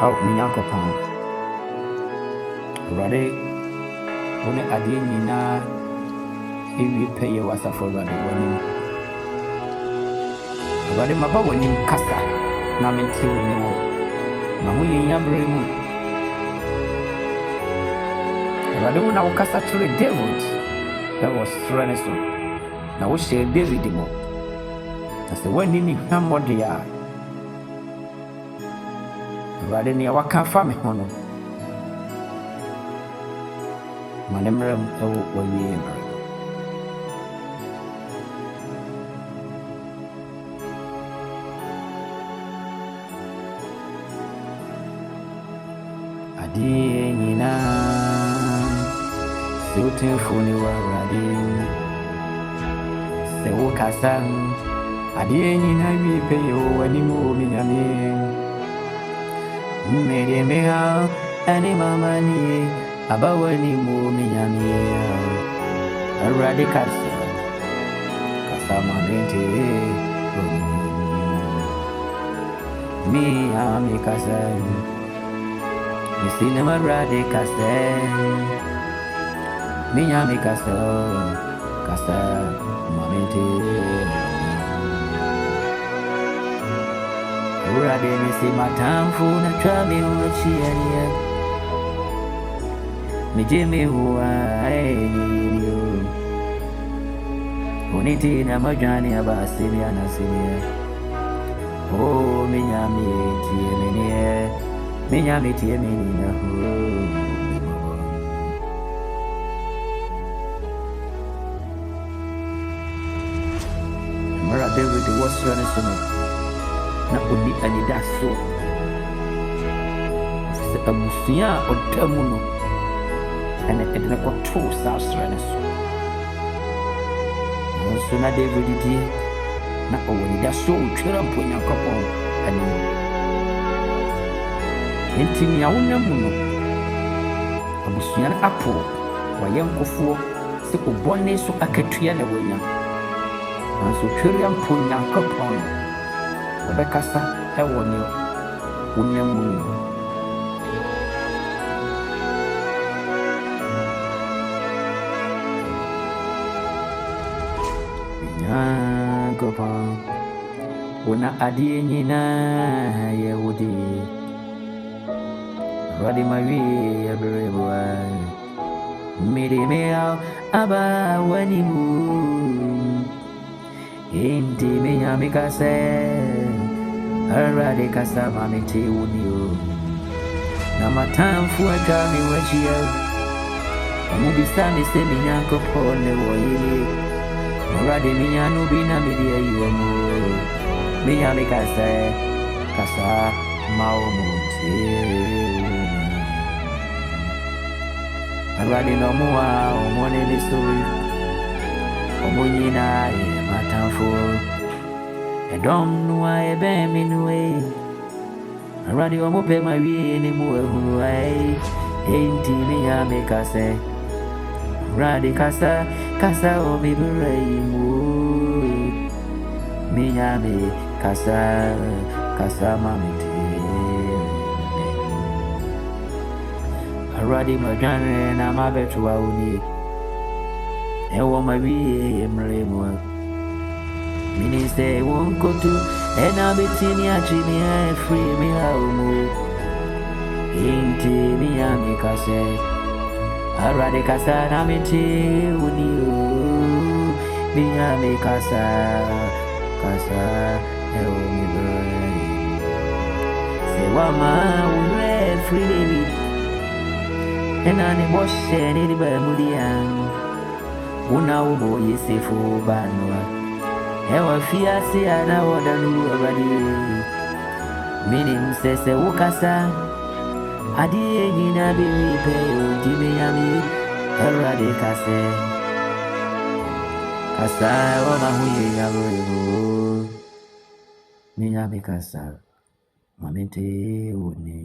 Oh, Minyankopon. Awurade, wo ne adeɛ nyinaa ewie pɛyɛ w'asafo Awurade w'anim. Awurade, maba w'anim kasa na mente wo ne wo. Ma ho yɛ nyabere mu. Awurade, wo na wokasa kyerɛ David ɛwɔ soro ne so. Na wohyɛ David bɔ. Na sɛ woanni ne hwammɔ deɛ a, Awurade, nea waka fa me ho no, ma ne mmerɛ mu ɛwɔ w'awie mmerɛ. Adeɛ nyinaa sɛ wotemfo ne wɔ Awurade. Sɛ wokasa adeɛ nyinaa wie pɛyɛ wɔ w'anim wɔ me Nyame. Mmede me ha ɛne mamanie aba w'anim wɔ me Nyame. Awurade kasa ma mente me a me kasa. Me sine Awurade kasa me Nyame kasa ma mente. Awurade me se matamfo na twa me ho akyia. Me gye me ho a ɛyɛ Oniti na majani aba asili anasili. Oh, me Nyame tie me nie. Me Nyame tie me ni na ho. Mara David was running sono. Na odi anida so. Se abusia odamu no. Ene edna ko to sa running so. So na David die na owani da so twera mpo Nyankopɔn ani. Enti nya wonamu no abusua na apo wayɛ nkofoɔ sɛ obɔne so akatua na wanya. Nanso twera mpo Nyankopɔn wɔbɛkasa ɛwɔ ne wonamu no. Nyankopɔn wona adeɛ nyinaa yɛ wo de. Awurade ma wie abere boa. Mmede me aba w'anim. Enti me Nyame kasa. Awurade kasa ma mente wo ni o. Na matamfo atwa me w'akyia. Ɔmo bisa me sɛ me Nyankopɔn ne wɔ yie. Awurade me nya no bi na me de ayi wɔ mu. Me Nyame kasa ma wo mo tie. Awurade no mo a ɔmo ne ne sori. Ɔmo nyinaa yɛ matamfo. Ɛdɔm no a ɛbɛn me no Awurade ɔmo pɛ ma wie ne mu ahunu enti me Nyame kasa. Awurade kasa o me bere mu. Me Nyame kasa ma me tie. Awurade madwane na mabeto a woni. Ɛwɔ ma wie mmerɛ mu. Mini sɛ wonkotu ɛna betini akyimi afiri me ha mu. Enti me Nyame kasa. Awurade kasa na mente woni o. Me Nyame kasa ɛwɔ me bere. Se wama wure free ɛna ne bɔhyɛ ne de baa mu dia. Wona wo bɔ Yesefo ba noa. Ɛwɔ fiase a na wɔda no Awurade. Menim sɛ wokasa adeɛ nyinaa bɛwie pɛ odi me Nyame. Awurade kasa ɛwɔ ma ho yɛ nyabere mu. Me Nyame kasa ma mente wo ni.